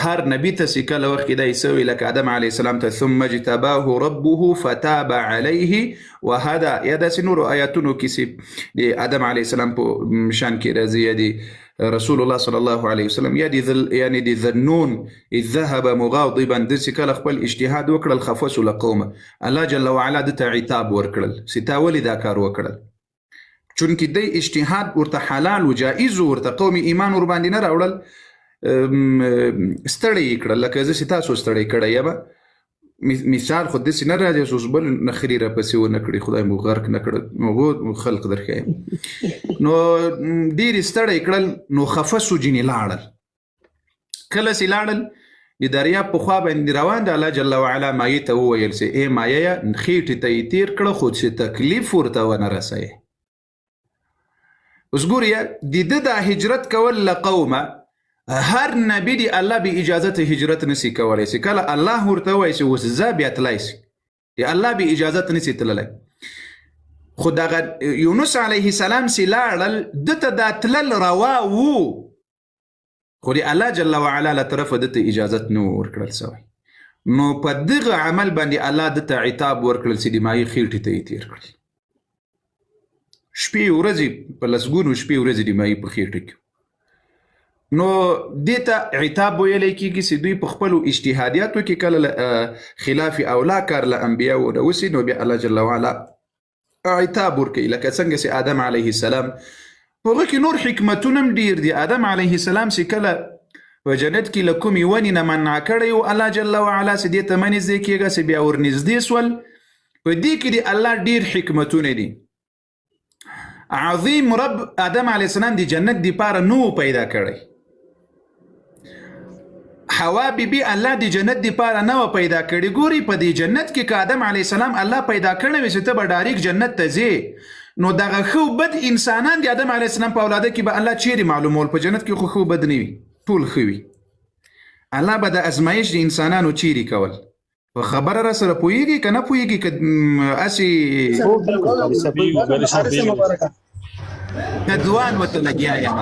هر نبی ته چې کله وخت کې دا یې سوي لکه آدم علیه السلام ته ثم اجتباه ربه فتاب علیه وهدا یا داسې نورو آیاتونو کې چې د آدم علیه السلام په شان کې راځي یا د رسول الله صلی الله علیه وسلم یعنی د ذنون اذ ذهب مغاضبا داسې کله خپل اجتهاد وکړل خفص لقومه الله جل وعلا دته عتاب ورکړل چې تا ولې دا کار وکړل چونکې دی اجتهاد ورته حلال و جائز ورته قوم ایمان ور باندې نه راوړل ستړی یې کړل لکه زه چې تاسو ستړی کړی یم مثال خو داسې نه راځي چې اوس بل نخري راپسې ونه کړي خدای مو غرق نه کړه هغو خلق درښایم نو ډېرې ستړی کړل نو خفصو ځینې لاړل کله چې لاړل د دریاب په خوا باندې روان د الله جل وعلا مایې ته وویل چې ای مایه خېټې ته یې تېر کړه خو چې تکلیف ورته ونه رسوي اوس ګورې د ده دا هجرت کول له قومه هر نبی دی الله به اجازت هجرت نسی کولی سی کله الله ورته وایي چې اوس ځه بیا تلی سی د الله به اجازت نسی تللی خو دغه یونس علیه السلام چې لاړل ده ته دا تلل روا وو خو د الله جل وعلا له طرفه ده ته اجازت نه ورکړل سوی نو په دغه عمل باندې الله ده ته عتاب ورکړل چې د مایې خېټې ته یې تېر کړل شپې ورځې په لسګونو شپې ورځې د مایې په خېټه کې نو دې ته عتاب ویلی کېږي چې دوی په خپلو اجتهادیاتو کې کله خلاف اولا کار له انبیاو نه وسي نو بیا الله جل وعلا عتاب ورکوي لکه څنګه چې آدم علیه السلام په هغه کې نور حکمتونه هم ډېر دي آدم علیه السلام چې کله په جنت کې له کومې ونې نه منع کړی و الله جل وعلا چې دې ته مه نږدې کېږه چې بیا ورنږدې سول په دې کې د الله ډېر حکمتونه دي عظیم رب آدم علیه السلام د جنت دپاره نو پیدا کړی حوا بیبي الله د جنت د پاره نه پیدا کړي. ګوري په دې جنت کې که آدم علیه السلام الله پیدا کړی وي چې ته به ډایرک جنت ته ځې، نو دغه ښه بد انسانان د آدم علیه السلام په اولاده کې به الله چیرې معلومول؟ په جنت کې خو ښه بد نه وي، ټول ښه وي. الله به د ازمایش د انسانانو چیرې کول. په خبره را سره پوهېږي که نه پوهېږي؟ که هسې که دوان ورته لګیا یم.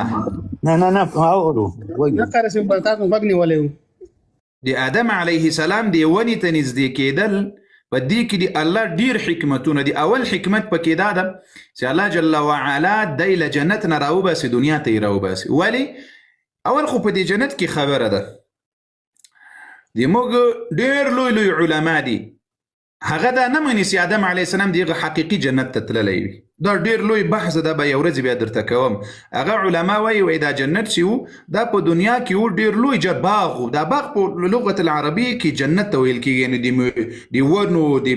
د آدم علیه السلام د ونې ته نږدې کېدل په دې کې د الله ډیر حکمتونه دي. اول حکمت پکې دا ده چې الله جل وعلا دی له جنت نه راوباسي، دنیا ته یې راوباسي. ولې؟ اول خو په دې جنت کې خبره ده د موږ ډیر لوی لوی علما دي، هغه دا نه مني چې آدم علیه السلام دغه حقیقي جنت ته تللی وي. دا ډیر لوی بحث ده، به یو ورځ بیا درته کوم. هغه علما وایي دا جنت چې و دا په دنیا کې و ډیر لوی باغ و. دا باغ په لغت العربیه کې جنت ته ویل کېږي، یعنې د ونو د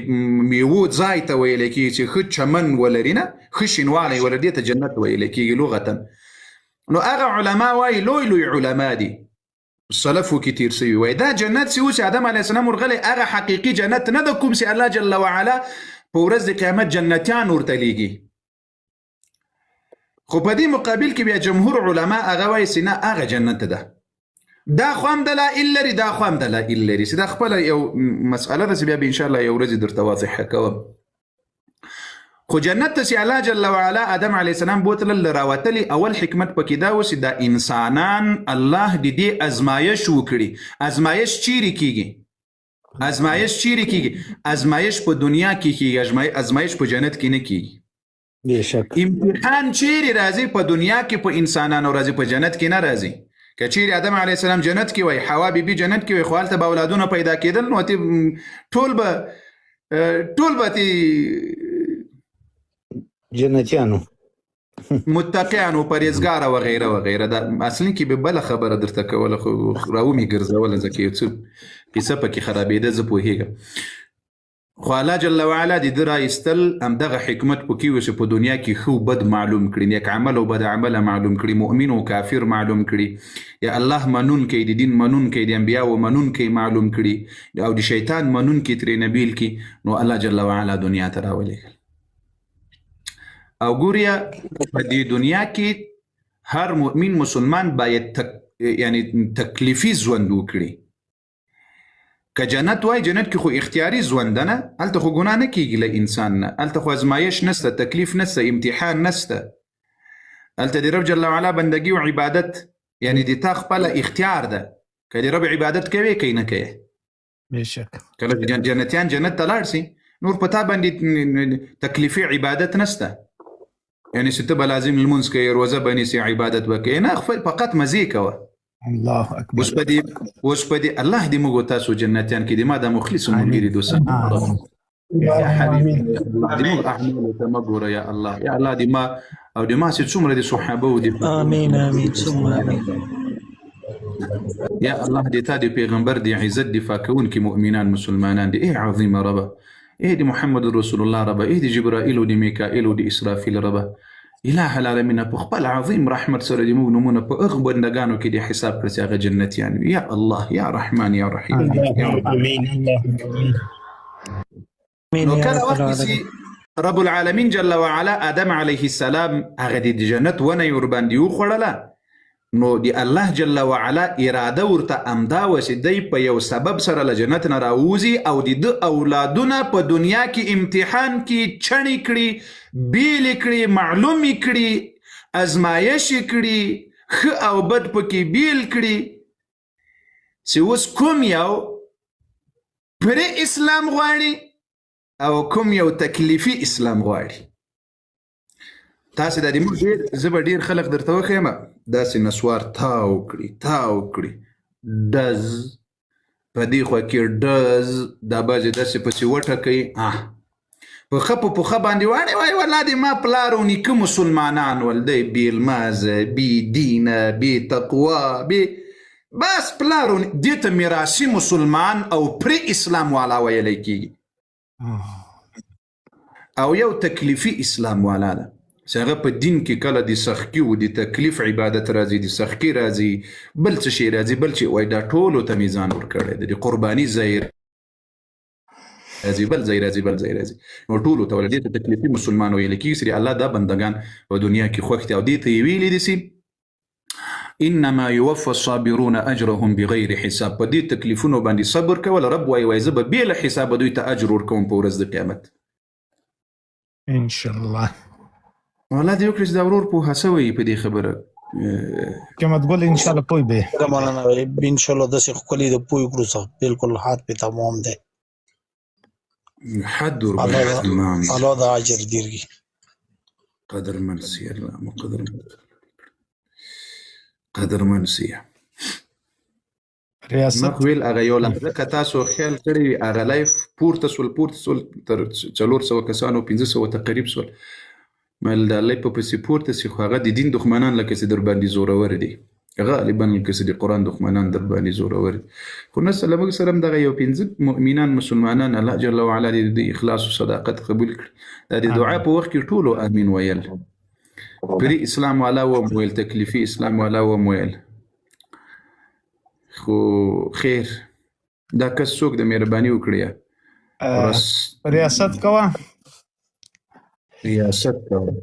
میوو ځای ته ویل کېږي چې ښه چمن ولري، نه ښه شینوالی ولري، دې ته جنت ویل کېږي لغتا. نو هغه علما وایي لوی لوی علما دي سلفو کې تیر سوي، وایي دا جنت چې و چې آدم علیه السلام ورغلی هغه حقیقي جنت نه ده، کوم چې الله جل وعلا په ورځ د قیامت جنتیان ورته لیږي. خو په دې مقابل کې بیا جمهور علما هغه وایي چې نه هغه جنت ده. دا خو هم دلایل لري، دا خو هم دلایل لري، چې دا خپله یو مسئله ده چې بیا به انشاءالله یو ورځ درته واضحه کوم. خو جنت ته چې الله جل وعلا آدم علیه السلام بوتلل راوتلی، اول حکمت پکې دا و چې دا انسانان الله د دې ازمایش وکړي. ازمایش چیرې کیږي؟ ازمایش چیرې کیږي؟ ازمایش په دنیا کې کیږي، ازمایش په جنت کې نه کیږي. بېشک امتحان چیرې راځي؟ په دنیا کې په انسانانو راځي، په جنت کې نه راځي. که چیرې آدم علیه السلام جنت کې وای، حوا بیبي جنت کې وای، خو هلته به اولادونه پیدا کېدل، نو ټول به جنتیانو متقیانو پرهیزګاره وغیره وغیره. دا اصلي کې به بله خبره درته کوله، خو راومې ګرځوله ځکه یو څه کیسه پکې خرابېده، زه پوهېږم. خو الله جل وعلا د ده رایستل همدغه حکمت پکې و چې په دنیا کې ښه و بد معلوم کړي، نیک عمل او بد عمله معلوم کړي، مؤمن او کافر معلوم کړي، یا الله منونکی د دین منونکی د انبیاو منونکی معلوم کړي، او د شیطان منونکی ترې نه بیل کړي. نو الله جل وعلا دنیا ته راولېږل. او ګوریا په دې دنیا کې هر مؤمن مسلمان باید یعنی تکلیفي ژوند وکړي. که جنت وای، جنت کې خو اختیاري ژوند نه، هلته خو ګناه نه کېږي له انسان نه، هلته خو ازمایش نسته، تکلیف نسته، امتحان نسته. هلته د رب جل وعلا بندګي او عبادت یعنی د تا خپله اختیار ده، که د رب عبادت کوې که نه کوې. بېشک کله جنتیان جنت ته لاړ سي، نور په تا باندې تکلیفي عبادت نسته، یعنی چې ته به لازم لمونځ کوې، روزه به نیسې، عبادت به کوې، نه فقط مزې کوه. الله اکبر. اوس په دې الله دې موږ تاسو جنتیان کې دې ما دا مخلص ملګري دوستان یا حبیبي دې موږ اعمالو ته مه ګوره یا الله. یا الله دې ما او دې ما چې څومره دې صحابه و دې آمین آمین ثم آمین. یا الله دې تا دې پیغمبر دې عزت دفاع کوونکي مؤمنان مسلمانان دې ای عظیمه ربه، ای دې محمد رسول الله ربه، ای دې جبرائیل او دې میکائیل او دې اسرافیل ربه، اله العالمین په خپل عظیم رحمت سره دې موږ نومونه په هغه بندګانو کې دې حساب کړي چې هغه جنتیان وي. یا الله یا رحمان یا رحیم. نو کله وخت چې رب العالمین جل وعلا آدم علیه السلام هغه د جنت ونه یې ورباندې وخوړله، نو د الله جل وعلا اراده ورته امدا و چې دی په یو سبب سره له جنت نه راوځي او د ده اولادونه په دنیا کې امتحان کې چڼې کړي، بیلې کړي، معلومې کړي، ازمایش کړي، ښه او بد پکې بیل کړي، چې اوس کوم یو پرې اسلام غواړي او کوم یو تکلیفي اسلام غواړي. تاسې دا د موږ زه به ډېر خلک درته وښیم، داسې نسوار تاو کړي ډز، په دې خوا کې ډز، دا بعضې داسې پسې وټکوي، په ښه په پوښه باندې واړې وایي والله دې ما پلار او نیکه مسلمانان ول، دی بې لمازه، بې دینه، بې تقوا، بس پلار او دې ته میراثي مسلمان او پرې اسلام والا ویلی کېږي، او یو تکلیفي اسلام والا ده. چې هغه په دین کې کله د سختي او د تکلیف عبادت راځي د سختي راځي بل څه شي راځي بل چې وای دا ټولو ته میزان ورکړی دی د قرباني ځای راځي بل ځای راځي بل ځای راځي نو ټولو ته ولدي ته تکلیفي مسلمان ویل کېږي چې الله دا بندگان په دنیا کې خوښ دي او دې ته یې ویلي دي چې انما يوفى الصابرون اجرهم بغیر حساب په دې تکلیفونو باندې صبر کول رب وای زه به بې له حسابه دوی ته اجر ورکوم په ورځ د قیامت ان شاء الله والله دې وکړي چې دا ورور په هڅوي په دې خبره قیمت ګل ان شاء الله پوي به مولانا ان شاء الله د څه خولي د پوي کړو څه بالکل حد په تمام ده حد تمام الله د اجر دیږي قدر منسي الله مقدر قدر منسي ریاست ویل هغه یو لحظه که تاسو خیال کړی هغه لایف پورته سول تر 400 کسانو 500 تقریب سول مل د لایف په پسې پورته سي خو هغه د دین دښمنان لکه چې در باندې زورور دي غالبا لکه چې د قران دښمنان در باندې زورور دي خو نسل موږ سره دغه یو 5 مؤمنان مسلمانان الله جل وعلا د اخلاص او صداقت قبول کړي د دعا په وخت کې ټولو امين ویل پری اسلام والا و مویل تکلیفي اسلام والا و مویل خو خیر دا کس څوک د مهرباني وکړي ریاست کوا ریاست کوا